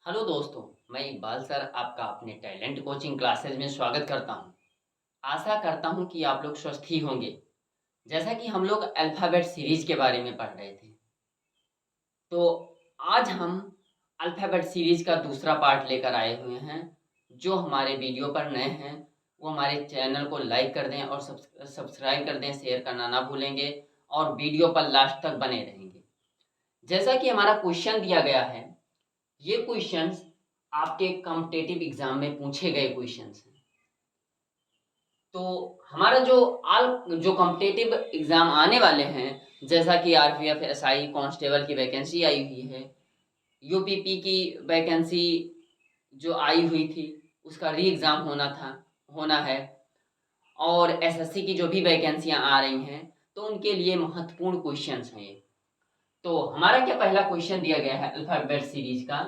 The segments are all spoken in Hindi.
हेलो दोस्तों, मैं इकबाल सर आपका अपने टैलेंट कोचिंग क्लासेस में स्वागत करता हूं। आशा करता हूं कि आप लोग स्वस्थ ही होंगे। जैसा कि हम लोग अल्फ़ाबेट सीरीज के बारे में पढ़ रहे थे, तो आज हम अल्फ़ाबेट सीरीज का दूसरा पार्ट लेकर आए हुए हैं। जो हमारे वीडियो पर नए हैं, वो हमारे चैनल को लाइक कर दें और सब्सक्राइब कर दें, शेयर करना ना भूलेंगे और वीडियो पर लास्ट तक बने रहेंगे। जैसा कि हमारा क्वेश्चन दिया गया है, ये क्वेश्चंस आपके कॉम्पिटिटिव एग्जाम में पूछे गए क्वेश्चंस हैं। तो हमारा जो कॉम्पिटिटिव एग्जाम आने वाले हैं, जैसा कि आरपीएफ, एसआई, कांस्टेबल की वैकेंसी आई हुई है, यूपीपी की वैकेंसी जो आई हुई थी उसका री एग्ज़ाम होना है, और एसएससी की जो भी वैकेंसियां आ रही हैं, तो उनके लिए महत्वपूर्ण क्वेश्चंस हैं ये। तो हमारा क्या पहला क्वेश्चन दिया गया है अल्फाबेट सीरीज का,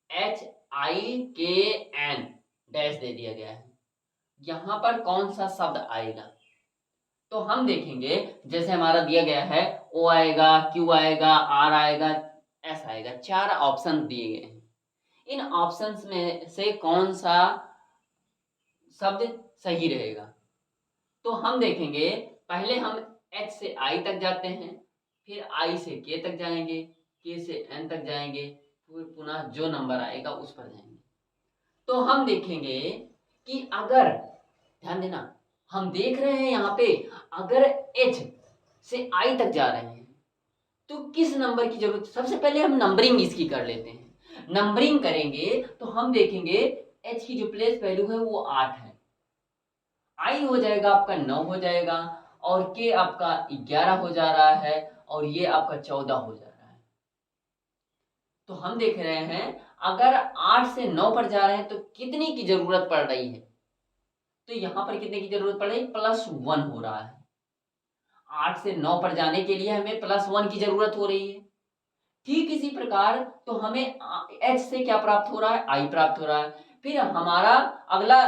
HIKN डैश दे दिया गया है। यहाँ पर कौन सा शब्द आएगा? तो हम देखेंगे, जैसे हमारा दिया गया है O आएगा, Q आएगा, R आएगा, S आएगा। 4 ऑप्शन दिए गए हैं। इन ऑप्शंस में से कौन सा शब्द सही रहेगा? तो हम देखेंगे, पहले हम H से I तक जाते हैं, फिर I से K तक जाएंगे, K से N तक जाएंगे, फिर पुनः जो नंबर आएगा उस पर जाएंगे। तो हम देखेंगे कि अगर, ध्यान देना, हम देख रहे हैं यहाँ पे, अगर H से I तक जा रहे हैं तो किस नंबर की जरूरत? सबसे पहले हम नंबरिंग इसकी कर लेते हैं। नंबरिंग करेंगे तो हम देखेंगे H की जो प्लेस वैल्यू है वो 8 है, I हो जाएगा आपका 9 हो जाएगा, और K आपका 11 हो जा रहा है, और ये आपका 14 हो जा रहा है। तो हम देख रहे हैं, अगर 8 से 9 पर जा रहे हैं तो कितनी की जरूरत पड़ रही है? तो यहां पर कितने की जरूरत पड़ रही है? +1 हो रहा है। 8 से 9 पर जाने के लिए हमें +1 की जरूरत हो रही है। ठीक इसी प्रकार तो हमें H से क्या प्राप्त हो रहा है? I प्राप्त हो रहा है। फिर हमारा अगला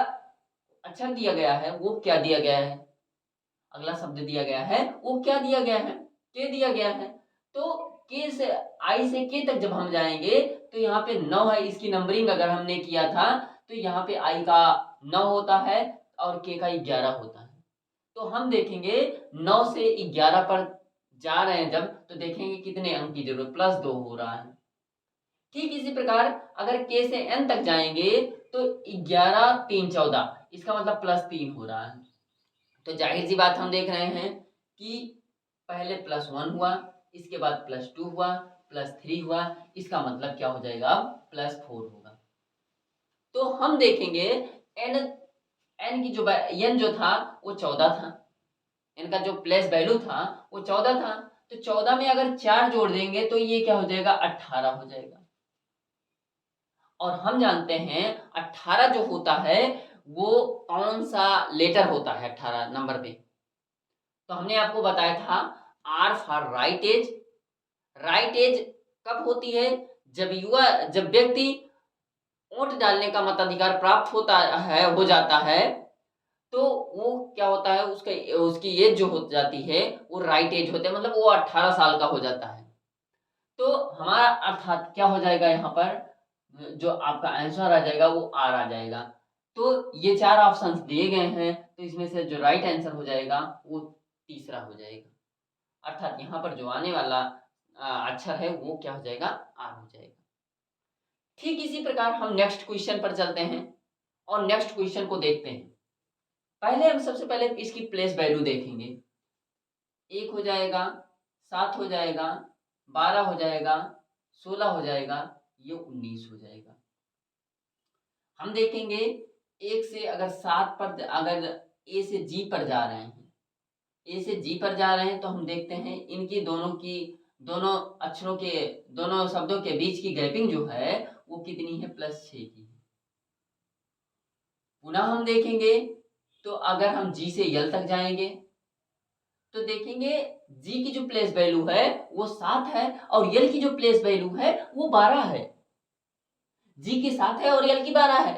अक्षर दिया गया है, वो क्या दिया गया है? अगला शब्द दिया गया है, वो क्या दिया गया है? K दिया गया है। तो K से I से K तक जब हम जाएंगे तो यहाँ पे 9 है, इसकी नंबरिंग अगर हमने किया था तो यहाँ पे I का 9 होता है और K का 11 होता है। तो हम देखेंगे 9 से 11 पर जा रहे हैं जब, तो देखेंगे कितने अंक की जरूरत? +2 हो रहा है। ठीक इसी प्रकार अगर K से N तक जाएंगे तो 11 3 14, इसका मतलब +3 हो रहा है। तो जाहिर सी बात हम देख रहे हैं कि पहले +1 हुआ, इसके बाद +2 हुआ, +3 हुआ, इसका मतलब क्या हो जाएगा? अब +4 होगा। तो हम देखेंगे n n की जो n जो था वो 14 था, n का जो प्लेस वैल्यू था वो 14 था। तो 14 में अगर 4 जोड़ देंगे तो ये क्या हो जाएगा? 18 हो जाएगा। और हम जानते हैं 18 जो होता है वो कौन सा लेटर होता है 18 नंबर पे? तो हमने आपको बताया था R for right edge. Right edge कब होती है? जब व्यक्ति वोट डालने का मताधिकार प्राप्त होता है, हो जाता है, तो वो क्या होता है, उसका उसकी एज जो हो जाती है वो राइट एज होता है, मतलब वो 18 साल का हो जाता है। तो हमारा अर्थात क्या हो जाएगा? यहाँ पर जो आपका आंसर आ जाएगा वो आर आ जाएगा। तो ये 4 ऑप्शंस दिए गए हैं, तो इसमें से जो राइट आंसर हो जाएगा वो तीसरा हो जाएगा। अर्थात यहाँ पर जो आने वाला अक्षर है वो क्या हो जाएगा? आर हो जाएगा। ठीक इसी प्रकार हम नेक्स्ट क्वेश्चन पर चलते हैं और नेक्स्ट क्वेश्चन को देखते हैं। पहले हम सबसे पहले इसकी प्लेस वैल्यू देखेंगे। 1 हो जाएगा, 7 हो जाएगा, 12 हो जाएगा, 16 हो जाएगा, ये 19 हो जाएगा। हम देखेंगे 1 से अगर 7 पर, अगर ए से जी पर जा रहे हैं, ए से जी पर जा रहे हैं, तो हम देखते हैं इनकी दोनों अक्षरों के, दोनों शब्दों के बीच की गैपिंग जो है वो कितनी है? +6 की है। पुनः हम देखेंगे तो अगर हम जी से यल तक जाएंगे तो देखेंगे जी की जो प्लेस वैल्यू है वो 7 है, और यल की जो प्लेस वैल्यू है वो 12 है। जी की 7 है और यल की 12 है,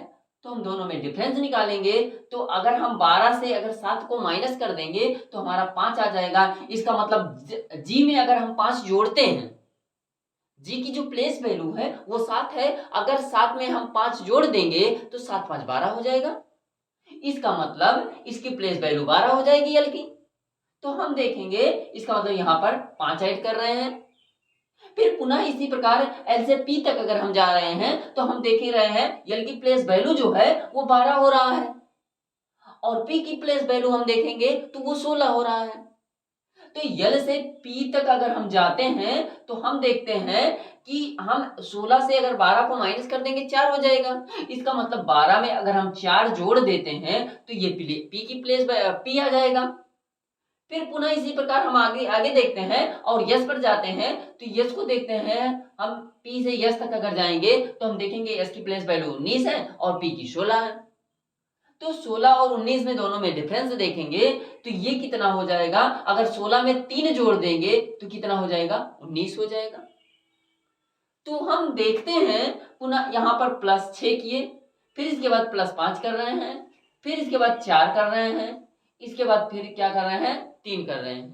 तो हम दोनों में डिफरेंस निकालेंगे। तो अगर हम 12 से अगर 7 को माइनस कर देंगे तो हमारा 5 आ जाएगा। इसका मतलब जी में अगर हम 5 जोड़ते हैं, जी की जो प्लेस वैल्यू है वो 7 है, अगर 7 में हम 5 जोड़ देंगे तो 7 5 12 हो जाएगा। इसका मतलब इसकी प्लेस वैल्यू 12 हो जाएगी यल की। तो हम देखेंगे इसका मतलब यहाँ पर 5 ऐड कर रहे हैं। फिर पुनः इसी प्रकार एल से पी तक अगर हम जा रहे हैं तो हम देख ही रहे हैं यल की प्लेस वैल्यू जो है वो 12 हो रहा है और पी की प्लेस वैल्यू हम देखेंगे तो वो 16 हो रहा है। तो यल से पी तक अगर हम जाते हैं तो हम देखते हैं कि हम 16 से अगर 12 को माइनस कर देंगे 4 हो जाएगा। इसका मतलब 12 में अगर हम 4 जोड़ देते हैं तो ये पी की प्लेस पी आ जाएगा। फिर पुनः इसी प्रकार हम आगे आगे देखते हैं और यस पर जाते हैं तो यस को देखते हैं। हम पी से यस तक अगर जाएंगे तो हम देखेंगे यस की प्लेस वैल्यू 19 है और पी की 16 है। तो 16 और 19 में दोनों में डिफरेंस देखेंगे तो ये कितना हो जाएगा, अगर 16 में 3 जोड़ देंगे तो कितना हो जाएगा, 19 हो जाएगा। तो हम देखते हैं पुनः यहाँ पर +6 किए, फिर इसके बाद +5 कर रहे हैं, फिर इसके बाद 4 कर रहे हैं, इसके बाद फिर क्या कर रहे हैं, 3 कर रहे हैं।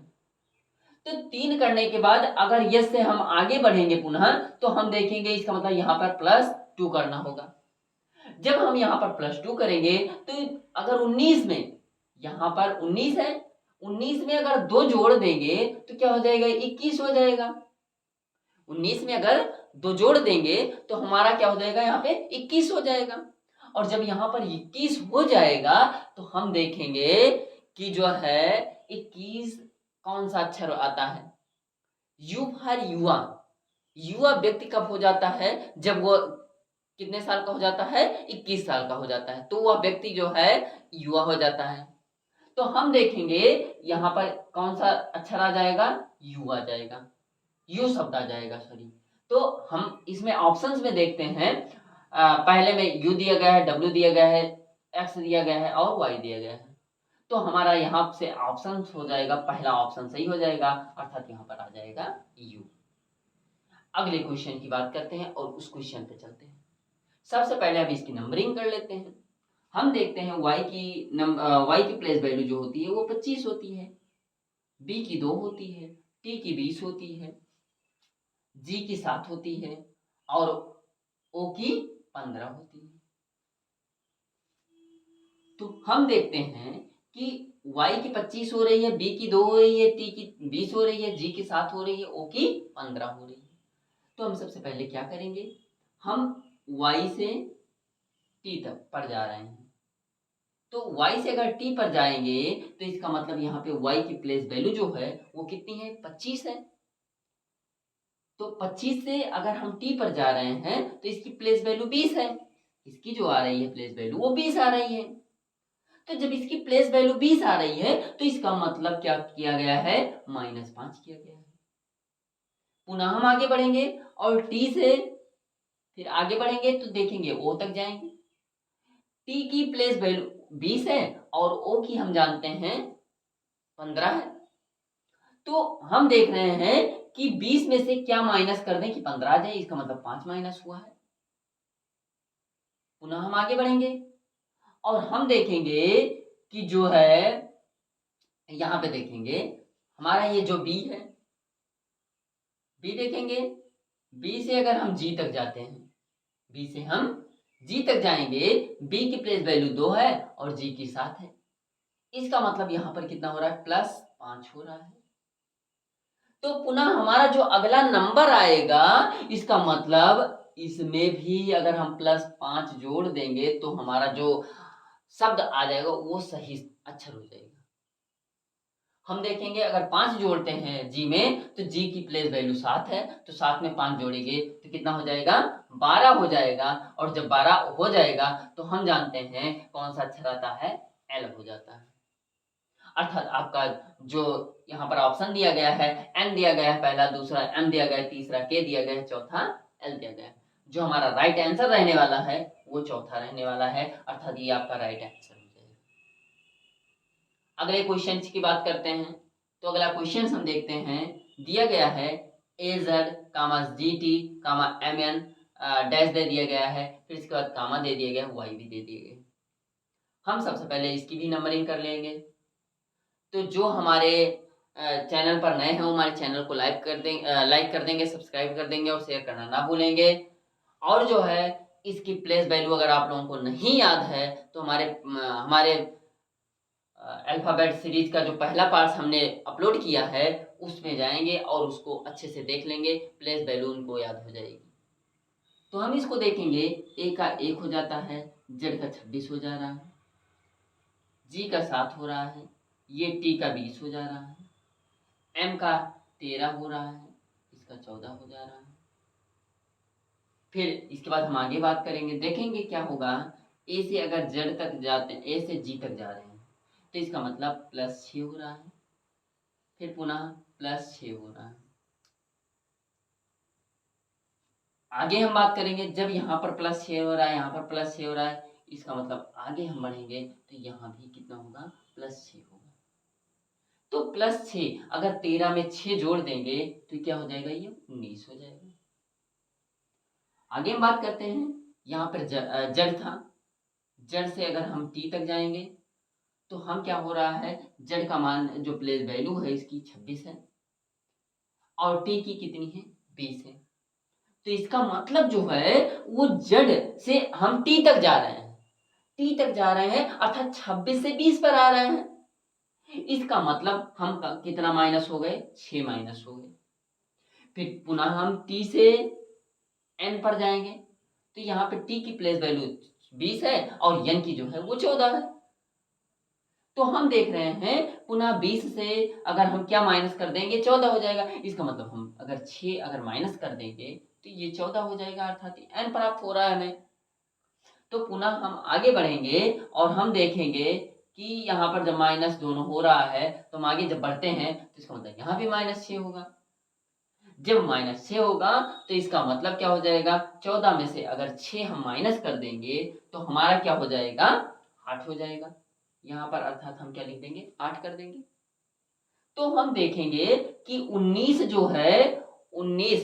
तो 3 करने के बाद अगर यस से हम आगे बढ़ेंगे पुनः तो हम देखेंगे इसका मतलब यहाँ पर +2 करना होगा। जब हम यहाँ पर +2 करेंगे तो अगर 19 में, यहाँ पर 19 है, 19 में अगर 2 जोड़ देंगे तो क्या हो जाएगा, 21 हो जाएगा। 19 में अगर 2 जोड़ देंगे तो हमारा क्या हो जाएगा, यहाँ पे 21 हो जाएगा। और जब यहाँ पर 21 हो जाएगा तो हम देखेंगे कि जो है 21 कौन सा अक्षर आता है, यू फॉर युवा। युवा व्यक्ति कब हो जाता है, जब वो कितने साल का हो जाता है, 21 साल का हो जाता है, तो वह व्यक्ति जो है युवा हो जाता है। तो हम देखेंगे यहाँ पर कौन सा अक्षर आ जाएगा, यू आ जाएगा, यू शब्द आ जाएगा, सॉरी। तो हम इसमें ऑप्शंस में देखते हैं, पहले में यू दिया गया है, डब्ल्यू दिया गया है, एक्स दिया गया है और वाई दिया गया है। तो हमारा यहाँ से ऑप्शन हो जाएगा, पहला ऑप्शन सही हो जाएगा, अर्थात यहाँ पर आ जाएगा यू। अगले क्वेश्चन की बात करते हैं और उस क्वेश्चन पे चलते हैं। सबसे पहले अब इसकी नंबरिंग कर लेते हैं। हम देखते हैं y की प्लेस वैल्यू जो होती है वो 25 होती है, b की 2 होती है, t की 20 होती है, g की 7 होती है और o की 15 होती है। तो हम देखते हैं कि y की 25 हो रही है, b की 2 हो रही है, t की 20 हो रही है, g की 7 हो रही है, o की 15 हो रही है। तो हम सबसे पहले क्या करेंगे, हम y से t तक पर जा रहे हैं। तो y से अगर t पर जाएंगे तो इसका मतलब यहाँ पे y की प्लेस वैल्यू जो है वो कितनी है, 25 है। तो 25 से अगर हम t पर जा रहे हैं तो इसकी प्लेस वैल्यू 20 है, इसकी जो आ रही है प्लेस वैल्यू वो 20 आ रही है। तो जब इसकी प्लेस वैल्यू 20 आ रही है तो इसका मतलब क्या किया गया है, -5 किया गया है। पुनः हम आगे बढ़ेंगे और t से फिर आगे बढ़ेंगे तो देखेंगे o तक जाएंगे। t की प्लेस वैल्यू 20 है और o की हम जानते हैं 15 है। तो हम देख रहे हैं कि 20 में से क्या माइनस कर दें कि 15 आ जाए, इसका मतलब 5 माइनस हुआ है। पुनः हम आगे बढ़ेंगे और हम देखेंगे कि जो है यहाँ पे देखेंगे हमारा ये जो b है, b देखेंगे, b से अगर हम g तक जाते हैं, b से हम g तक जाएंगे, b की प्लेस वैल्यू 2 है और g की 7 है। इसका मतलब यहाँ पर कितना हो रहा है, +5 हो रहा है। तो पुनः हमारा जो अगला नंबर आएगा, इसका मतलब इसमें भी अगर हम +5 जोड़ देंगे तो हमारा जो शब्द आ जाएगा वो सही अक्षर हो जाएगा। हम देखेंगे अगर 5 जोड़ते हैं जी में तो जी की प्लेस वैल्यू 7 है, तो 7 में 5 जोड़ेंगे तो कितना हो जाएगा, 12 हो जाएगा। और जब 12 हो जाएगा तो हम जानते हैं कौन सा अक्षर आता है, एल हो जाता है। अर्थात आपका जो यहाँ पर ऑप्शन दिया गया है, एन दिया गया है पहला, दूसरा एम दिया गया है, तीसरा के दिया गया है, चौथा एल दिया गया है। जो हमारा राइट आंसर रहने वाला है वो चौथा रहने वाला है, अर्थात ये आपका राइट आंसर हो जाएगा। अगले क्वेश्चन की बात करते हैं। तो अगला क्वेश्चन हम देखते हैं, दिया गया है AZ, GT, MN डैश दे दिया गया है, फिर इसके बाद कामा दे दिया गया है, वाई भी दे दिए गए। हम सबसे पहले इसकी भी नंबरिंग कर लेंगे। तो जो हमारे चैनल पर नए हैं हमारे चैनल को लाइक कर देंगे, सब्सक्राइब कर देंगे और शेयर करना ना भूलेंगे। और जो है इसकी प्लेस वैल्यू अगर आप लोगों को नहीं याद है तो हमारे अल्फ़ाबेट सीरीज का जो पहला पार्ट हमने अपलोड किया है उसमें जाएंगे और उसको अच्छे से देख लेंगे, प्लेस वैल्यू उनको याद हो जाएगी। तो हम इसको देखेंगे, ए का 1 हो जाता है, जेड का 26 हो जा रहा है, जी का 7 हो रहा है, ये टी का 20 हो जा रहा है, एम का 13 हो रहा है, इसका 14 हो जा रहा है। फिर इसके बाद हम आगे बात करेंगे, देखेंगे क्या होगा। ए से अगर जेड तक जाते हैं, ए से जी तक जा रहे हैं तो इसका मतलब +6 हो रहा है, फिर पुनः +6 हो रहा है। आगे हम बात करेंगे, जब यहाँ पर +6 हो रहा है, यहाँ पर +6 हो रहा है, इसका मतलब आगे हम बढ़ेंगे तो यहाँ भी कितना होगा, +6 होगा। तो +6 अगर 13 में 6 जोड़ देंगे तो क्या हो जाएगा, ये 19 हो जाएगा। आगे हम बात करते हैं, यहाँ पर जड़ था, जड़ से अगर हम टी तक जाएंगे तो हम क्या हो रहा है, जड़ का मान जो प्लेस वैल्यू है इसकी 26 है और टी की कितनी है, 20 है। तो इसका मतलब जो है वो जड़ से हम टी तक जा रहे हैं, टी तक जा रहे हैं अर्थात 26 से 20 पर आ रहे हैं। इसका मतलब हम कितना माइनस हो गए, 6 माइनस हो गए। फिर पुनः हम टी से एन पर जाएंगे तो यहाँ पे टी की प्लेस वैल्यू 20 है और एन की जो है वो 14 है। तो हम देख रहे हैं पुनः 20 से अगर हम क्या माइनस कर देंगे, 14 हो जाएगा। इसका मतलब हम अगर 6 अगर माइनस कर देंगे तो ये 14 हो जाएगा, अर्थात एन प्राप्त हो रहा है हमें। तो पुनः हम आगे बढ़ेंगे और हम देखेंगे कि यहाँ पर जब माइनस दोनों हो रहा है तो हम आगे जब बढ़ते हैं तो इसका मतलब यहाँ भी -6 होगा। जब -6 होगा तो इसका मतलब क्या हो जाएगा, 14 में से अगर 6 हम माइनस कर देंगे तो हमारा क्या हो जाएगा, 8 हो जाएगा। यहाँ पर अर्थात हम क्या लिख देंगे, 8 कर देंगे। तो हम देखेंगे कि 19 जो है, 19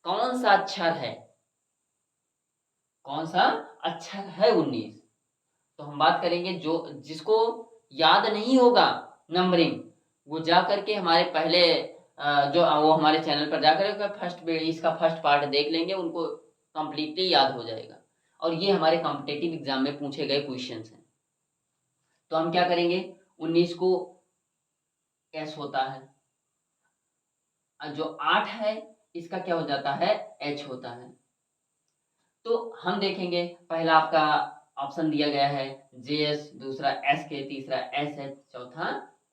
कौन सा अक्षर है, कौन सा अक्षर है 19। तो हम बात करेंगे जो जिसको याद नहीं होगा नंबरिंग, वो जा करके हमारे पहले जो वो हमारे चैनल पर जाकर इसका फर्स्ट पार्ट देख लेंगे, उनको कंप्लीटली याद हो जाएगा। और ये हमारे कॉम्पिटेटिव एग्जाम में पूछे गए क्वेश्चंस हैं। तो हम क्या करेंगे, 19 को एस होता है, जो 8 है इसका क्या हो जाता है, एच होता है। तो हम देखेंगे, पहला आपका ऑप्शन दिया गया है JS, दूसरा SK, तीसरा SH, चौथा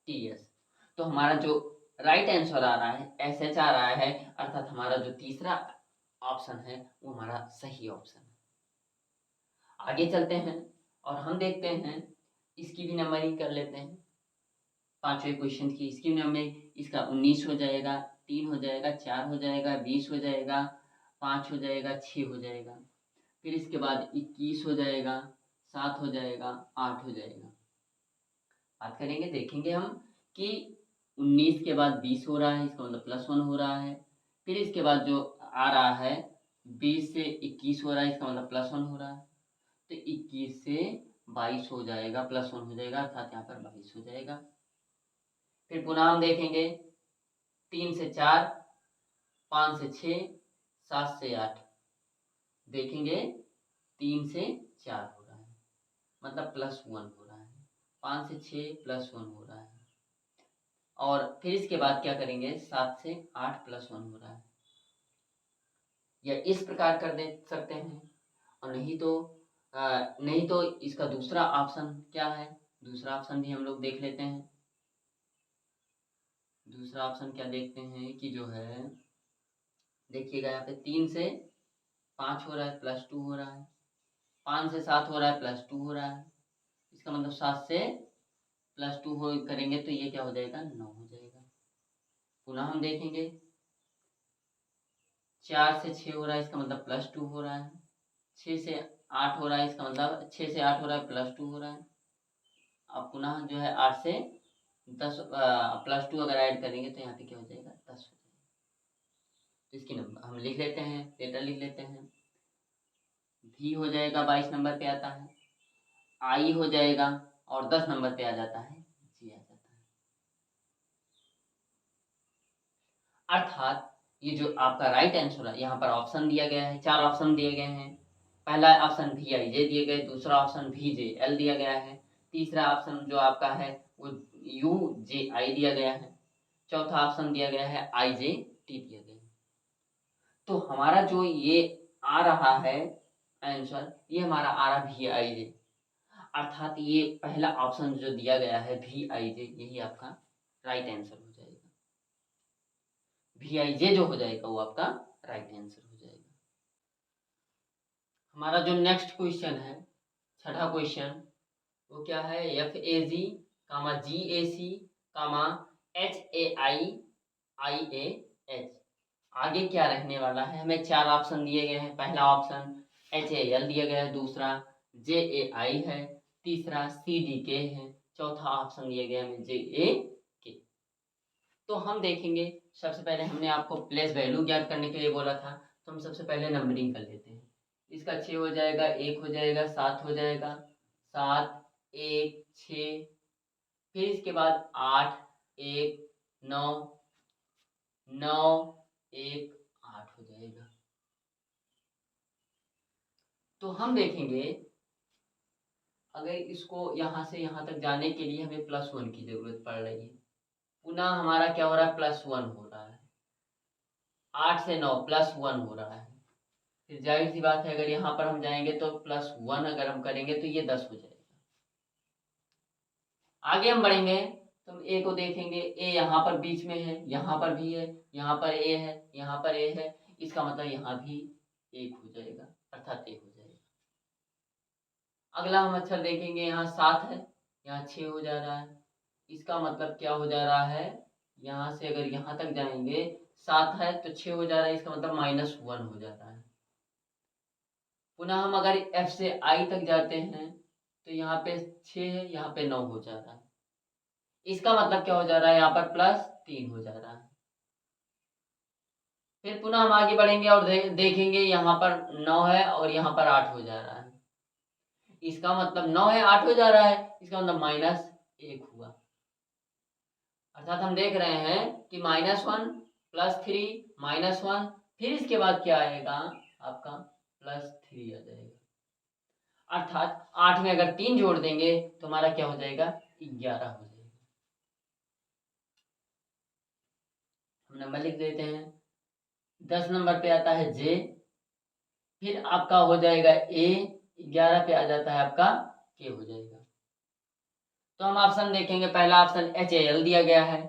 TS। तो हमारा जो राइट आंसर आ रहा है SH आ रहा है, अर्थात हमारा जो तीसरा ऑप्शन है वो हमारा सही ऑप्शन है। आगे चलते हैं और हम देखते हैं, इसकी भी नंबरिंग कर लेते हैं। पांचवें क्वेश्चन की इसकी नंबरिंग, इसका 19 हो जाएगा, 3 हो जाएगा, 4 हो जाएगा, 20 हो जाएगा, 5 हो जाएगा, 6 हो जाएगा, फिर इसके बाद 21 हो जाएगा, 7 हो जाएगा, 8 हो जाएगा। बात करेंगे, देखेंगे हम कि 19 के बाद 20 हो रहा है, इसका मतलब +1 हो रहा है। फिर इसके बाद जो आ रहा है 20 से 21 हो रहा है, इसका मतलब +1 हो रहा है। तो 21 से 22 हो जाएगा, +1 हो जाएगा, अर्थात यहाँ पर 22 हो जाएगा। फिर पुनः हम देखेंगे 3 से 4, 5 से 6, 7 से 8, देखेंगे 3 से 4 हो रहा है, मतलब +1 हो रहा है। 5 से 6 +1 हो रहा है। और फिर इसके बाद क्या करेंगे, 7 से 8 +1 हो रहा है। या इस प्रकार कर दे सकते हैं, और नहीं तो इसका दूसरा ऑप्शन क्या है, दूसरा ऑप्शन भी हम लोग देख लेते हैं। दूसरा ऑप्शन क्या देखते हैं कि जो है, देखिएगा यहाँ पे 3 से 5 हो रहा है, +2 हो रहा है। 5 से 7 हो रहा है, +2 हो रहा है। इसका मतलब 7 से +2 हो करेंगे तो ये क्या हो जाएगा, 9 हो जाएगा। पुनः हम देखेंगे 4 से 6 हो रहा है, इसका मतलब +2 हो रहा है। 6 से 8 हो रहा है, इसका मतलब 6 से 8 हो रहा है, +2 हो रहा है। अब पुनः जो है 8 से 10 +2 अगर ऐड करेंगे तो यहाँ पे क्या हो जाएगा, 10 हो जाएगा। तो इसकी नंबर हम लिख लेते हैं, डेटा लिख लेते हैं। V हो जाएगा 22 नंबर पे आता है, I हो जाएगा और 10 नंबर पे आ जाता है G आ जाता है। अर्थात ये जो आपका राइट आंसर है, यहाँ पर ऑप्शन दिया गया है, 4 ऑप्शन दिए गए हैं। पहला ऑप्शन VIJ दिए गए, दूसरा ऑप्शन VJL दिया गया है, तीसरा ऑप्शन जो आपका है वो UJI दिया गया है, चौथा ऑप्शन दिया गया है IJT दिया गया है। तो हमारा जो ये आ रहा है आंसर, ये हमारा आ रहा VIJ, अर्थात ये पहला ऑप्शन जो दिया गया है VIJ, यही आपका राइट आंसर हो जाएगा। VIJ जो हो जाएगा वो आपका राइट आंसर हो जाएगा। हमारा जो नेक्स्ट क्वेश्चन है, छठा क्वेश्चन, वो क्या है, FAG, GAC, HAIIAH, आगे क्या रहने वाला है। हमें 4 ऑप्शन दिए गए हैं। पहला ऑप्शन HAL दिया गया है, दूसरा JAI है, तीसरा CDK है, चौथा ऑप्शन दिया गया है JAK। तो हम देखेंगे, सबसे पहले हमने आपको प्लेस वैल्यू ज्ञात करने के लिए बोला था, तो हम सबसे पहले नंबरिंग कर लेते हैं। इसका 6 हो जाएगा, 1 हो जाएगा, 7 हो जाएगा, 7 1 6, फिर इसके बाद 8 1 9 9 1 8 हो जाएगा। तो हम देखेंगे, अगर इसको यहाँ से यहाँ तक जाने के लिए हमें +1 की जरूरत पड़ रही है। पुनः हमारा क्या हो रहा है, +1 हो रहा है, 8 से 9 +1 हो रहा है। फिर जाहिर सी बात है, अगर यहाँ पर हम जाएंगे तो +1 अगर हम करेंगे तो ये 10 हो जाएगा। आगे हम बढ़ेंगे तो हम A को देखेंगे, A यहाँ पर बीच में है, यहाँ पर भी है, यहाँ पर A है, यहाँ पर A है, इसका मतलब यहाँ भी 1 हो जाएगा, अर्थात 1 हो जाएगा। अगला हम अक्षर देखेंगे, यहाँ 7 है, यहाँ 6 हो जा रहा है, इसका मतलब क्या हो जा रहा है, यहाँ से अगर यहाँ तक जाएंगे 7 है तो 6 हो जा रहा है, इसका मतलब -1 हो जाता है। पुनः हम अगर F से I तक जाते हैं तो यहाँ पे 6 है, यहाँ पे 9 हो जा रहा है, इसका मतलब क्या हो जा रहा है, यहाँ पर +3 हो जा रहा है। फिर पुनः हम आगे बढ़ेंगे और देखेंगे यहाँ पर 9 है और यहाँ पर 8 हो जा रहा है, इसका मतलब 9 है 8 हो जा रहा है, इसका मतलब -1 हुआ। अर्थात हम देख रहे हैं कि -1 +3 -1, फिर इसके बाद क्या आएगा आपका +3 आ जाएगा। अर्थात 8 में अगर 3 जोड़ देंगे तो हमारा क्या हो जाएगा, 11 हो जाएगा। हम नंबर लिख देते हैं। 10 नंबर पे आता है J, फिर आपका हो जाएगा A, 11 पे आ जाता है आपका K हो जाएगा। तो हम ऑप्शन देखेंगे, पहला ऑप्शन HAL दिया गया है,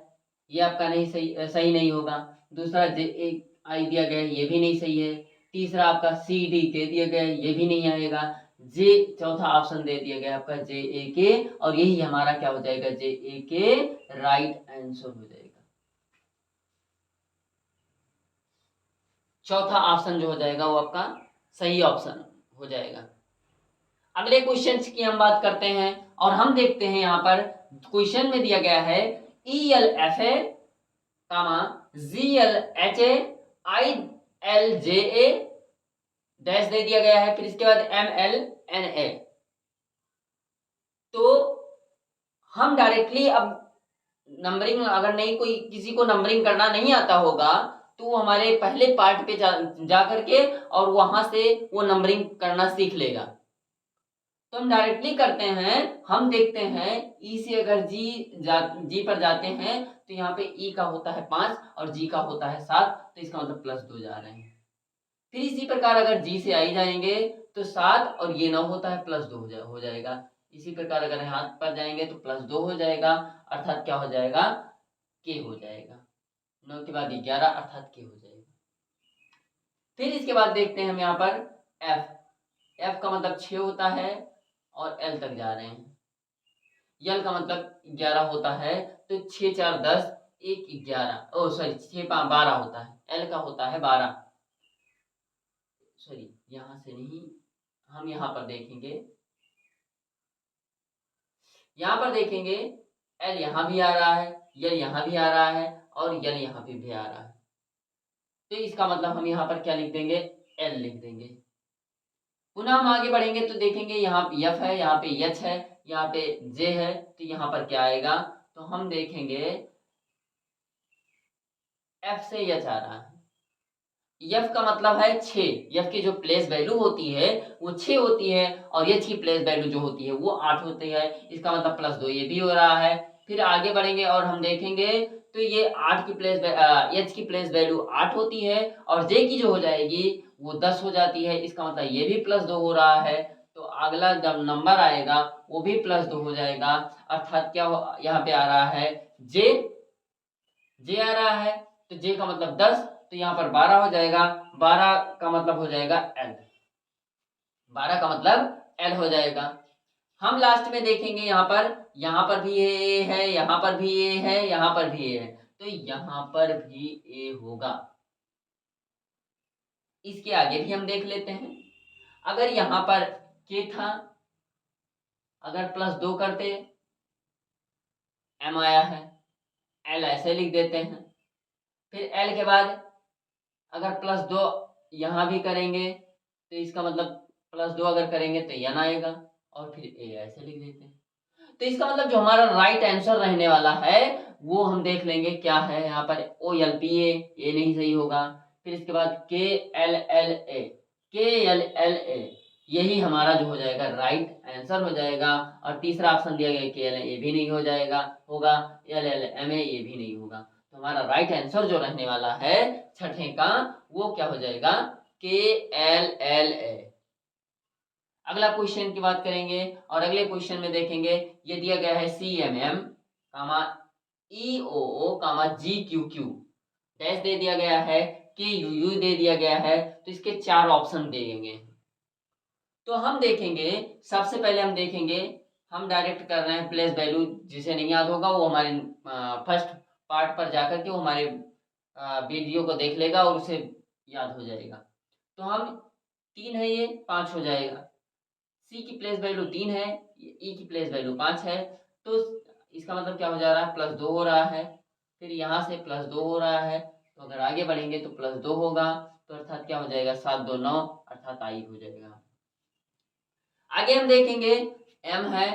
ये आपका नहीं सही नहीं होगा। दूसरा JAI दिया गया है, ये भी नहीं सही है। तीसरा आपका CDK दिया गया है, ये भी नहीं आएगा। चौथा ऑप्शन दे दिया गया आपका JAK, और यही हमारा क्या हो जाएगा, JAK राइट आंसर हो जाएगा। चौथा ऑप्शन जो हो जाएगा वो आपका सही ऑप्शन हो जाएगा। अगले क्वेश्चन की हम बात करते हैं और हम देखते हैं, यहाँ पर क्वेश्चन में दिया गया है ELFA, GLHA, ILJA डैश दे दिया गया है, फिर इसके बाद MLNA। तो हम डायरेक्टली अब नंबरिंग, अगर नहीं कोई किसी को नंबरिंग करना नहीं आता होगा तो वो हमारे पहले पार्ट पे जा करके और वहां से वो नंबरिंग करना सीख लेगा। तो हम डायरेक्टली करते हैं, हम देखते हैं ई से अगर जी पर जाते हैं तो यहाँ पे ई का होता है 5 और जी का होता है 7, तो इसका मतलब +2 जा रहे हैं। फिर इसी प्रकार अगर जी से आई जाएंगे तो 7 और ये 9 होता है, +2 हो जाएगा। इसी प्रकार अगर हाथ पर जाएंगे तो +2 हो जाएगा, अर्थात क्या हो जाएगा, के हो जाएगा। 9 के बाद 11 अर्थात के हो जाएगा। फिर इसके बाद देखते हैं हम यहाँ पर एफ का मतलब 6 होता है और एल तक जा रहे हैं। यल का मतलब 11 होता है, तो 6 4 10, 1 11, ओ सॉरी 6 5 12 होता है, एल का होता है 12। सॉरी यहां से नहीं, हम यहाँ पर देखेंगे, यहाँ पर देखेंगे एल यहाँ भी आ रहा है, यल यहाँ भी आ रहा है और यल यहाँ पे भी आ रहा है, तो इसका मतलब हम यहाँ पर क्या लिख देंगे, एल लिख देंगे। पुनः हम आगे बढ़ेंगे तो देखेंगे यहाँ पे एफ है, यहाँ पे एच है, यहाँ पे जे है, तो यहाँ पर क्या आएगा, तो हम देखेंगे F से H आ रहा है। F का मतलब है 6, F की जो प्लेस वैल्यू होती है वो 6 होती है और H की प्लेस वैल्यू जो होती है वो 8 होती है। इसका मतलब +2 ये भी हो रहा है। फिर आगे बढ़ेंगे और हम देखेंगे तो ये 8 की प्लेस H की प्लेस वैल्यू 8 होती है और J की जो हो जाएगी वो 10 हो जाती है। इसका मतलब ये भी +2 हो रहा है। तो अगला जब नंबर आएगा वो भी +2 हो जाएगा। अर्थात क्या यहाँ पे आ रहा है J आ रहा है। तो J का मतलब 10, तो यहाँ पर 12 हो जाएगा। 12 का मतलब हो जाएगा L, 12 का मतलब L हो जाएगा। हम लास्ट में देखेंगे यहाँ पर भी ए है, यहाँ पर भी ए है, यहाँ पर भी ए है, तो यहाँ पर भी ए होगा। इसके आगे भी हम देख लेते हैं। अगर यहाँ पर K था, अगर +2 करते M आया है, L ऐसे लिख देते हैं। फिर L के बाद अगर +2 यहाँ भी करेंगे तो इसका मतलब +2 अगर करेंगे तो n आएगा और फिर a ऐसे लिख देते हैं। तो इसका मतलब जो हमारा राइट आंसर रहने वाला है वो हम देख लेंगे क्या है। यहाँ पर OLPA, ए नहीं सही होगा। फिर इसके बाद KLLA यही हमारा जो हो जाएगा राइट आंसर हो जाएगा। और तीसरा ऑप्शन दिया गया KLA भी नहीं हो जाएगा, होगा LLMA ये भी नहीं होगा। तो हमारा राइट आंसर जो रहने वाला है छठे का वो क्या हो जाएगा KLLA। अगला क्वेश्चन की बात करेंगे और अगले क्वेश्चन में देखेंगे ये दिया गया है CMM EOO GQQ डैश दे दिया गया है, KUU दे दिया गया है। तो इसके 4 ऑप्शन देंगे। तो हम देखेंगे, सबसे पहले हम देखेंगे, हम डायरेक्ट कर रहे हैं प्लेस वैल्यू। जिसे नहीं याद होगा वो हमारे फर्स्ट पार्ट पर जाकर के वो हमारे वीडियो को देख लेगा और उसे याद हो जाएगा। तो हम 3 है, ये 5 हो जाएगा। C की प्लेस वैल्यू 3 है, E की प्लेस वैल्यू 5 है। तो इसका मतलब क्या हो जा रहा है +2 हो रहा है। फिर यहाँ से +2 हो रहा है। तो अगर आगे बढ़ेंगे तो +2 होगा। तो अर्थात क्या हो जाएगा 7 2 9 अर्थात I हो जाएगा। आगे हम देखेंगे M है,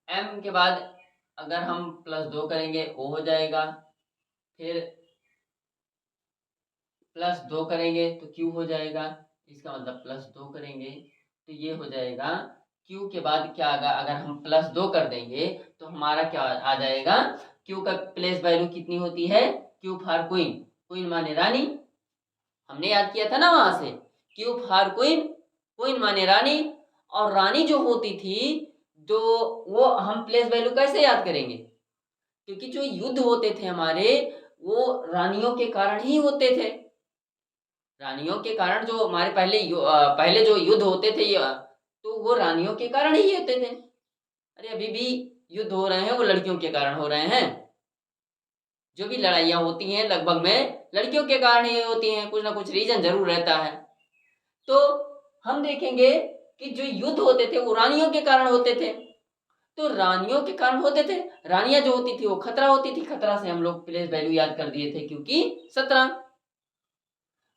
M के बाद अगर हम +2 करेंगे O हो जाएगा। फिर +2 करेंगे तो Q हो जाएगा। इसका मतलब +2 करेंगे तो ये हो जाएगा Q के बाद क्या आएगा, अगर हम +2 कर देंगे तो हमारा क्या आ जाएगा, Q का प्लेस वैल्यू कितनी होती है, Q फॉर क्वीन, क्वीन माने रानी। हमने याद किया था ना वहां से, Q फॉर क्वीन, क्वीन माने रानी। और रानी जो होती थी जो वो हम प्लेस वैल्यू कैसे याद करेंगे, क्योंकि जो युद्ध होते थे हमारे वो रानियों के कारण ही होते थे। रानियों के कारण जो हमारे पहले जो युद्ध होते थे तो वो रानियों के कारण ही होते थे। अरे अभी भी युद्ध हो रहे हैं वो लड़कियों के कारण हो रहे हैं। जो भी लड़ाइयाँ होती हैं लगभग में लड़कियों के कारण ही होती हैं, कुछ ना कुछ रीजन जरूर रहता है। तो हम देखेंगे कि जो युद्ध होते थे वो रानियों के कारण होते थे। तो रानियों के कारण होते थे, रानियां जो होती थी वो खतरा होती थी, खतरा से हम लोग प्लेस वैल्यू याद कर दिए थे क्योंकि 17।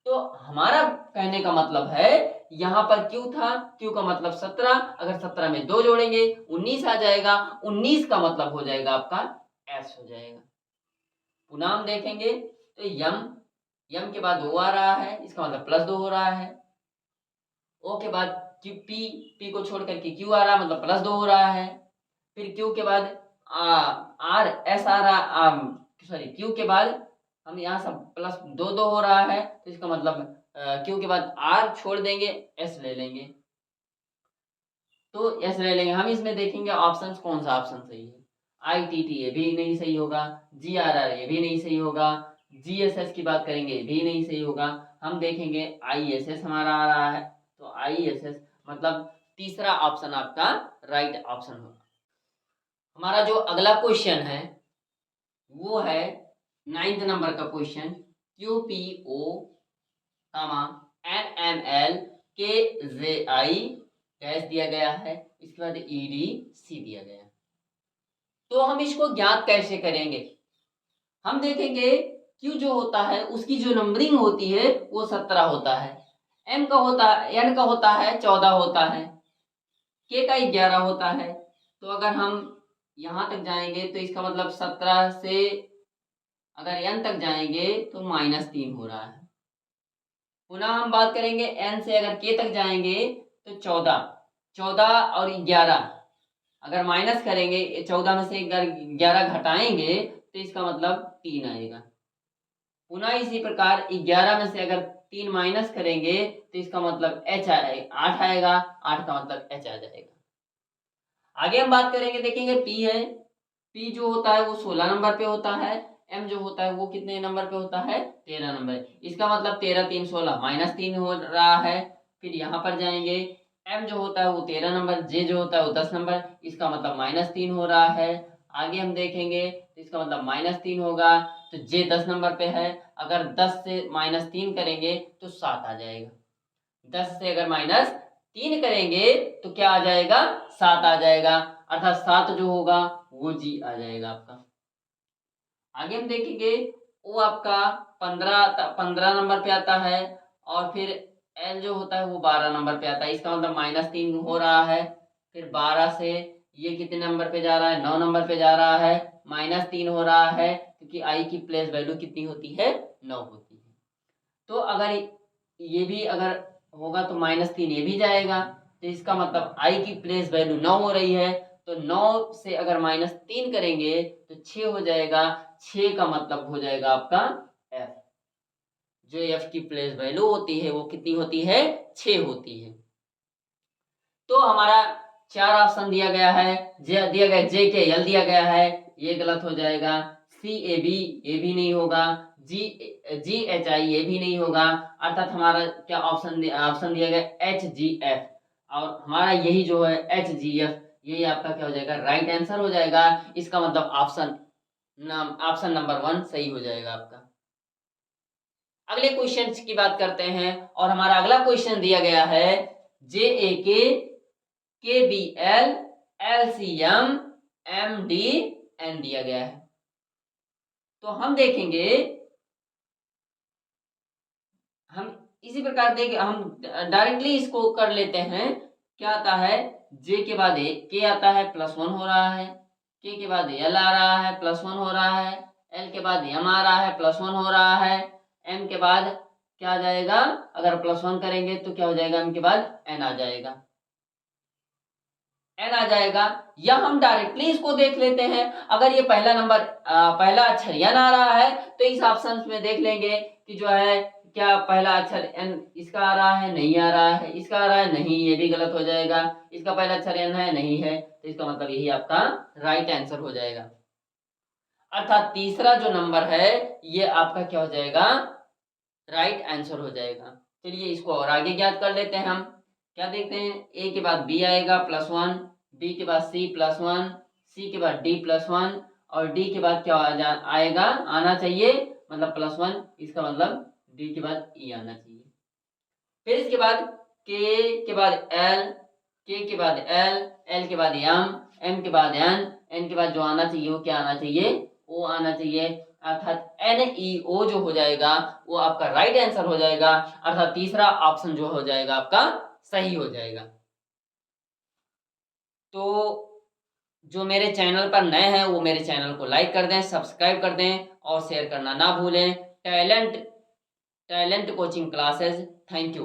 तो हमारा कहने का मतलब है यहाँ पर Q था, Q का मतलब 17, अगर 17 में 2 जोड़ेंगे 19 आ जाएगा। 19 का मतलब हो जाएगा आपका S हो जाएगा। पुनः हम देखेंगे तो यम के बाद O आ रहा है, इसका मतलब +2 हो रहा है। O के बाद P को छोड़ करके Q आ रहा है, मतलब +2 हो रहा है। फिर Q के बाद R S आ रहा, सॉरी Q के बाद हम यहाँ सब +2 हो रहा है। तो इसका मतलब Q के बाद R छोड़ देंगे, S ले लेंगे। तो S ले लेंगे। हम इसमें देखेंगे ऑप्शंस कौन सा ऑप्शन सही है। ITT ये भी नहीं सही होगा, GRR ये भी नहीं सही होगा, GSS की बात करेंगे ये भी नहीं सही होगा। हम देखेंगे ISS हमारा आ रहा है, तो ISS मतलब तीसरा ऑप्शन आपका राइट ऑप्शन होगा। हमारा जो अगला क्वेश्चन है वो है 9th नंबर का question, QPO NML KZI dash दिया गया है, इसके बाद EDC दिया गया है। तो हम इसको ज्ञात कैसे करेंगे, हम देखेंगे Q जो होता है उसकी जो नंबरिंग होती है वो 17 होता है, N का होता है 14 होता है, K का 11 होता है। तो अगर हम यहाँ तक जाएंगे तो इसका मतलब 17 से अगर n तक जाएंगे तो -3 हो रहा है। पुनः हम बात करेंगे n से अगर k तक जाएंगे तो 14, 14 और 11 अगर माइनस करेंगे, 14 में से 11 घटाएंगे तो इसका मतलब 3 आएगा। पुनः इसी प्रकार 11 में से अगर 3 माइनस करेंगे तो इसका मतलब 8 आएगा, 8 का मतलब h आ जाएगा। आगे हम बात करेंगे, देखेंगे p है, p जो होता है वो 16 नंबर पे होता है, m जो होता है वो कितने नंबर पे होता है, 13 नंबर। इसका मतलब 13 3 16 -3 हो रहा है। फिर यहाँ पर जाएंगे, m जो होता है वो 13 नंबर, j जो होता है वो 10 नंबर, इसका मतलब -3 हो रहा है। आगे हम देखेंगे तो इसका मतलब -3 होगा, तो j 10 नंबर पे है। अगर 10 से -3 करेंगे तो 7 आ जाएगा। 10 से अगर -3 करेंगे तो क्या आ जाएगा, 7 आ जाएगा, अर्थात 7 जो होगा वो जी आ जाएगा आपका। आगे हम देखेंगे वो आपका 15 नंबर पे आता है, और फिर एल जो होता है वो 12 नंबर पे आता है। इसका मतलब -3 हो रहा है। फिर 12 से ये कितने नंबर पे जा रहा है, 9 नंबर पे जा रहा है, -3 हो रहा है क्योंकि आई की प्लेस वैल्यू कितनी होती है, 9 होती है। तो अगर ये भी अगर होगा तो -3 ये भी जाएगा, तो इसका मतलब आई की प्लेस वैल्यू 9 हो रही है, तो 9 से अगर -3 करेंगे तो 6 हो जाएगा। 6 का मतलब हो जाएगा आपका एफ। जो एफ की प्लेस वैल्यू होती है वो कितनी होती है, 6 होती है। तो हमारा 4 ऑप्शन दिया गया है, दिया गया जे के एल दिया गया है, ये गलत हो जाएगा। सी ए बी ये भी नहीं होगा, जी जी एच आई ये भी नहीं होगा, अर्थात हमारा क्या ऑप्शन दिया गया एच जी एफ, और हमारा यही जो है एच जी एफ यही आपका क्या हो जाएगा, राइट आंसर हो जाएगा। इसका मतलब ऑप्शन नंबर 1 सही हो जाएगा आपका। अगले क्वेश्चन की बात करते हैं, और हमारा अगला क्वेश्चन दिया गया है J A K B L L C M M D N दिया गया है। तो हम देखेंगे, हम इसी प्रकार देख हम डायरेक्टली इसको कर लेते हैं। क्या आता है, जे के बाद ए के आता है +1 हो रहा है, के के बाद एल आ रहा है +1 हो रहा है, एल के बाद एम आ रहा है +1 हो रहा है, एम के बाद क्या आ जाएगा, अगर +1 करेंगे तो क्या हो जाएगा, एम के बाद एन आ जाएगा, एन आ जाएगा। या हम डायरेक्टली इसको देख लेते हैं, अगर ये पहला नंबर पहला अक्षर एन आ रहा है तो इस ऑप्शन में देख लेंगे कि जो है क्या पहला अक्षर एन इसका आ रहा है, नहीं आ रहा है, इसका आ रहा है, नहीं, ये भी गलत हो जाएगा। इसका पहला अक्षर एन है, नहीं है, तो इसका मतलब यही आपका राइट आंसर हो जाएगा। अर्थात तीसरा जो नंबर है ये आपका क्या हो जाएगा, राइट आंसर हो जाएगा। चलिए इसको और आगे ज्ञात कर लेते हैं। हम क्या देखते हैं, ए के बाद बी आएगा +1, बी के बाद सी +1, सी के बाद डी +1, और डी के बाद क्या आएगा, आना चाहिए मतलब +1, इसका मतलब डी के बाद ई आना चाहिए। फिर इसके बाद के बाद एल, के के बाद एल, एल के बाद एम के बाद एन के बाद जो आना चाहिए वो क्या आना चाहिए, ओ आना चाहिए, अर्थात NEO जो हो जाएगा वो आपका राइट आंसर हो जाएगा, अर्थात तीसरा ऑप्शन जो हो जाएगा आपका सही हो जाएगा। तो जो मेरे चैनल पर नए हैं वो मेरे चैनल को लाइक कर दें, सब्सक्राइब कर दें और शेयर करना ना भूलें। Talent coaching classes, thank you.